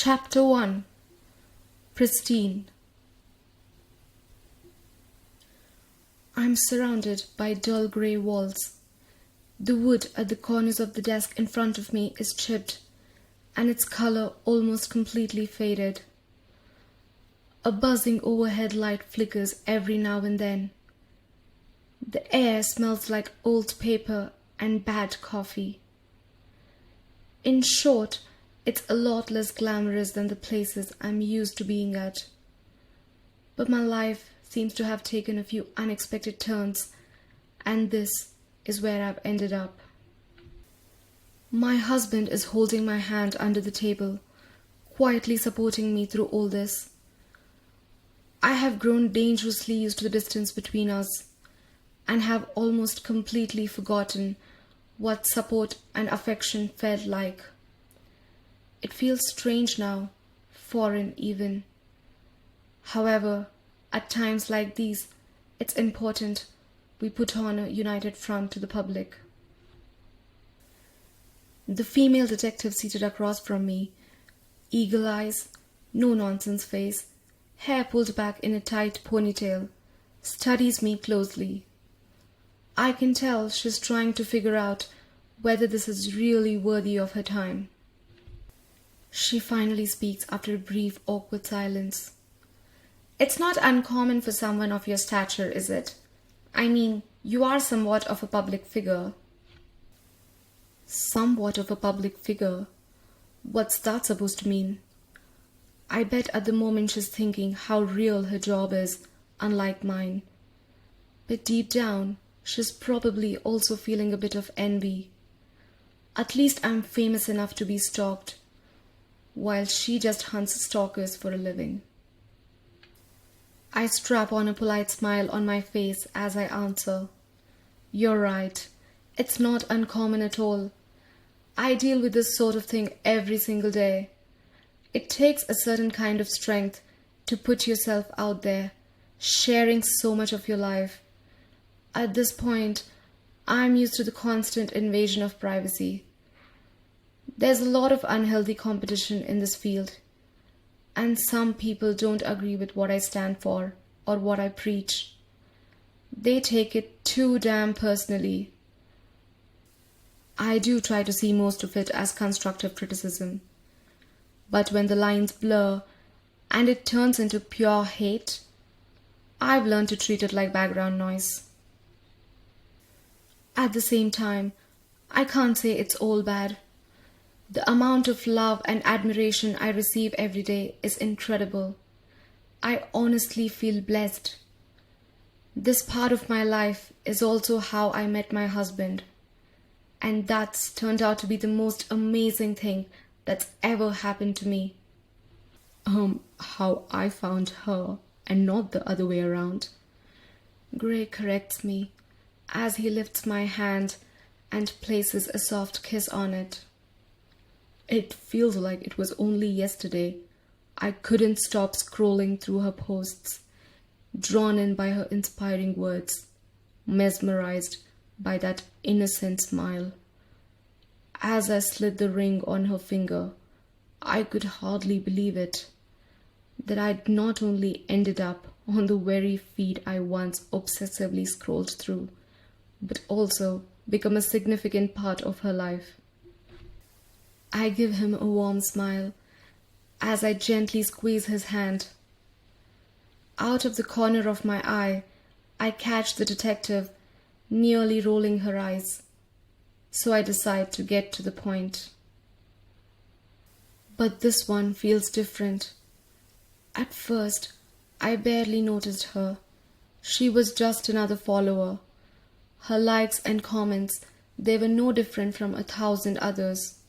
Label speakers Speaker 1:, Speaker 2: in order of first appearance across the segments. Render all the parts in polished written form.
Speaker 1: Chapter 1. Pristine. I'm surrounded by dull grey walls. The wood at the corners of the desk in front of me is chipped, and its color almost completely faded. A buzzing overhead light flickers every now and then. The air smells like old paper and bad coffee. In short, it's a lot less glamorous than the places I'm used to being at. But my life seems to have taken a few unexpected turns, and this is where I've ended up. My husband is holding my hand under the table, quietly supporting me through all this. I have grown dangerously used to the distance between us, and have almost completely forgotten what support and affection felt like. It feels strange now, foreign even. However, at times like these, it's important we put on a united front to the public. The female detective seated across from me, eagle eyes, no-nonsense face, hair pulled back in a tight ponytail, studies me closely. I can tell she's trying to figure out whether this is really worthy of her time. She finally speaks after a brief, awkward silence. It's not uncommon for someone of your stature, is it? I mean, you are somewhat of a public figure. Somewhat of a public figure? What's that supposed to mean? I bet at the moment she's thinking how real her job is, unlike mine. But deep down, she's probably also feeling a bit of envy. At least I'm famous enough to be stalked, while she just hunts stalkers for a living. I strap on a polite smile on my face as I answer. You're right. It's not uncommon at all. I deal with this sort of thing every single day. It takes a certain kind of strength to put yourself out there, sharing so much of your life. At this point, I'm used to the constant invasion of privacy. There's a lot of unhealthy competition in this field, and some people don't agree with what I stand for or what I preach. They take it too damn personally. I do try to see most of it as constructive criticism, but when the lines blur and it turns into pure hate, I've learned to treat it like background noise. At the same time, I can't say it's all bad. The amount of love and admiration I receive every day is incredible. I honestly feel blessed. This part of my life is also how I met my husband, and that's turned out to be the most amazing thing that's ever happened to me. How I found her and not the other way around. Gray corrects me as he lifts my hand and places a soft kiss on it. It feels like it was only yesterday. I couldn't stop scrolling through her posts, drawn in by her inspiring words, mesmerized by that innocent smile. As I slid the ring on her finger, I could hardly believe it, that I'd not only ended up on the very feed I once obsessively scrolled through, but also become a significant part of her life. I give him a warm smile as I gently squeeze his hand. Out of the corner of my eye, I catch the detective nearly rolling her eyes, so I decide to get to the point. But this one feels different. At first, I barely noticed her. She was just another follower. Her likes and comments, they were no different from 1,000 others.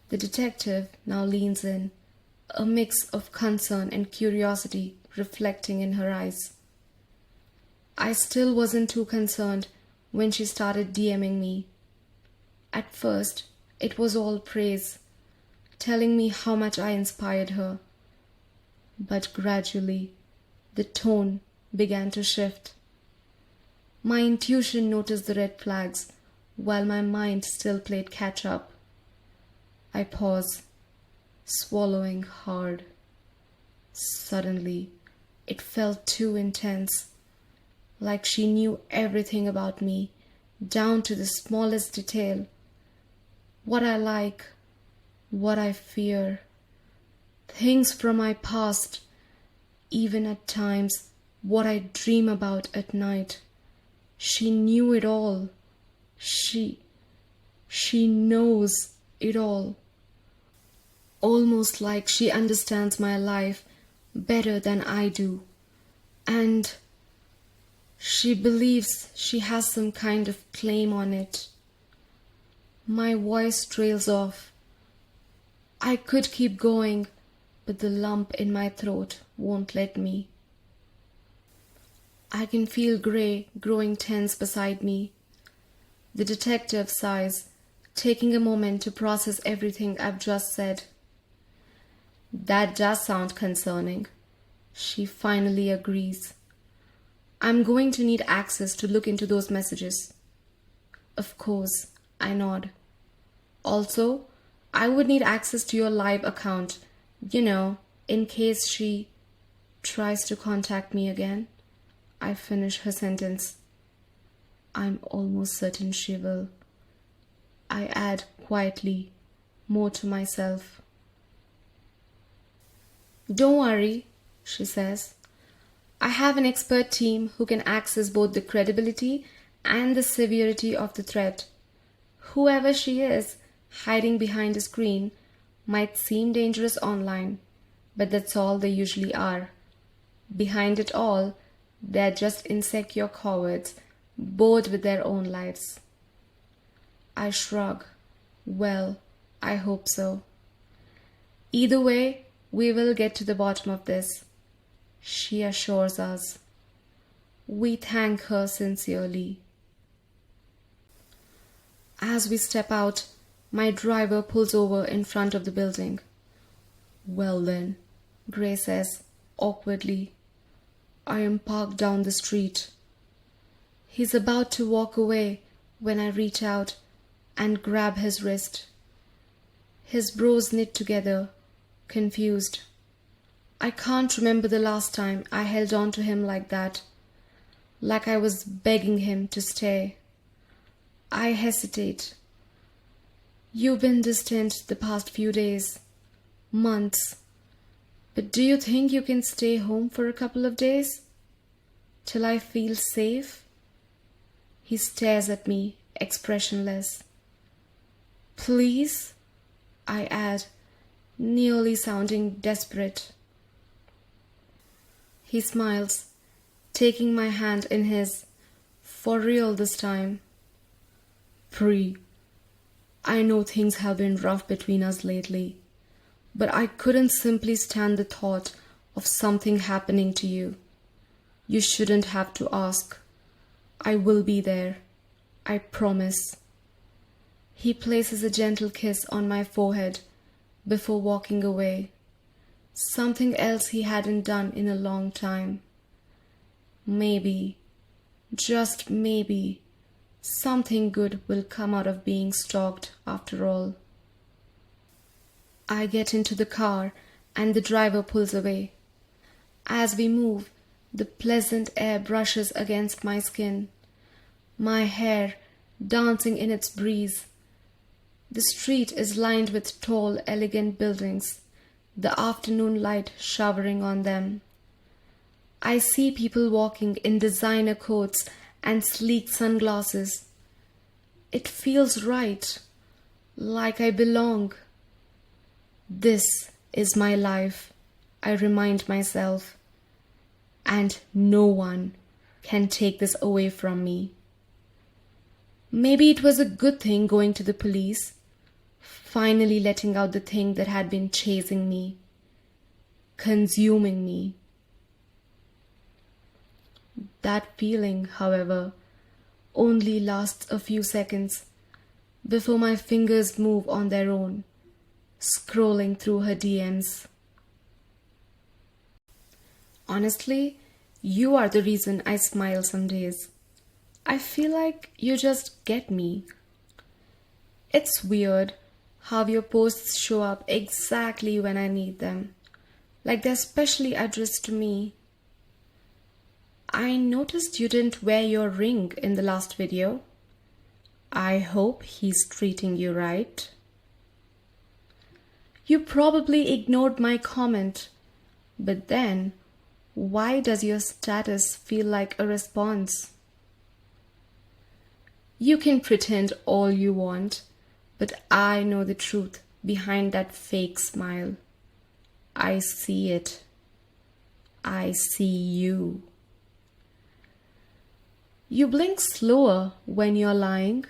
Speaker 1: The detective now leans in, a mix of concern and curiosity reflecting in her eyes. I still wasn't too concerned when she started DMing me. At first, it was all praise, telling me how much I inspired her. But gradually, the tone began to shift. My intuition noticed the red flags, while my mind still played catch-up. I pause. swallowing hard. Suddenly, it felt too intense, like she knew everything about me, down to the smallest detail. What I like, what I fear, things from my past, even at times what I dream about at night. She knew it all. She knows it all. Almost like she understands my life better than I do. And she believes she has some kind of claim on it. My voice trails off. I could keep going, but the lump in my throat won't let me. I can feel Gray growing tense beside me. The detective sighs, taking a moment to process everything I've just said. That does sound concerning. She finally agrees. I'm going to need access to look into those messages. Of course, I nod. Also, I would need access to your live account, in case she tries to contact me again. I finish her sentence. I'm almost certain she will. I add quietly, more to myself. Don't worry, she says. I have an expert team who can access both the credibility and the severity of the threat. Whoever she is, hiding behind a screen, might seem dangerous online, but that's all they usually are. Behind it all, they're just insecure cowards, bored with their own lives. I shrug. Well, I hope so. Either way, we will get to the bottom of this, she assures us. We thank her sincerely. As we step out, my driver pulls over in front of the building. Well then, Gray says, awkwardly. I am parked down the street. He's about to walk away when I reach out and grab his wrist. His brows knit together, confused. I can't remember the last time I held on to him like that, like I was begging him to stay. I hesitate. You've been distant the past few days, months, but do you think you can stay home for a couple of days? Till I feel safe? He stares at me, expressionless. Please? I add, nearly sounding desperate. He smiles, taking my hand in his, for real this time. Pri, I know things have been rough between us lately, but I couldn't simply stand the thought of something happening to you. You shouldn't have to ask. I will be there. I promise. He places a gentle kiss on my forehead before walking away. Something else he hadn't done in a long time. Maybe, just maybe, something good will come out of being stalked after all. I get into the car and the driver pulls away. As we move, the pleasant air brushes against my skin, my hair dancing in its breeze. The street is lined with tall, elegant buildings, the afternoon light showering on them. I see people walking in designer coats and sleek sunglasses. It feels right, like I belong. This is my life, I remind myself, and no one can take this away from me. Maybe it was a good thing going to the police, finally letting out the thing that had been chasing me, consuming me. That feeling, however, only lasts a few seconds before my fingers move on their own, scrolling through her DMs. Honestly, you are the reason I smile some days. I feel like you just get me. It's weird how your posts show up exactly when I need them, like they're specially addressed to me. I noticed you didn't wear your ring in the last video. I hope he's treating you right. You probably ignored my comment, but then why does your status feel like a response? You can pretend all you want, but I know the truth behind that fake smile. I see it. I see you. You blink slower when you're lying.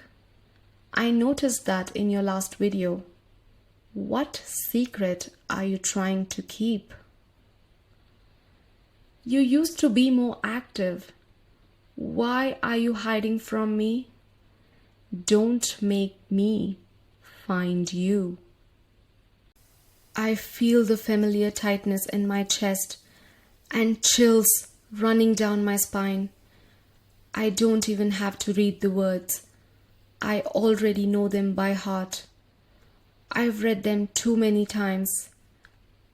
Speaker 1: I noticed that in your last video. What secret are you trying to keep? You used to be more active. Why are you hiding from me? Don't make me find you. I feel the familiar tightness in my chest and chills running down my spine. I don't even have to read the words. I already know them by heart. I've read them too many times,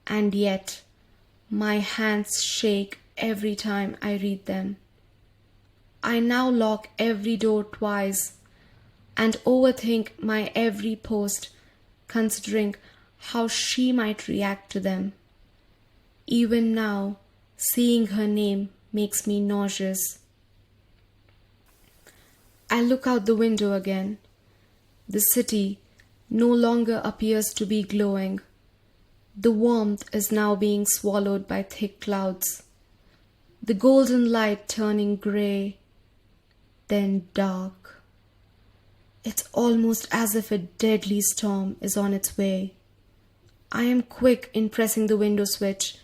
Speaker 1: and yet my hands shake every time I read them. I now lock every door twice and overthink my every post, considering how she might react to them. Even now, seeing her name makes me nauseous. I look out the window again. The city no longer appears to be glowing. The warmth is now being swallowed by thick clouds. The golden light turning grey, then dark. It's almost as if a deadly storm is on its way. I am quick in pressing the window switch,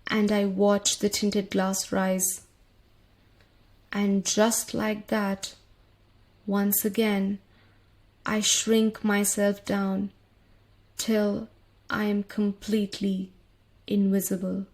Speaker 1: and I watch the tinted glass rise. And just like that, once again, I shrink myself down till I am completely invisible.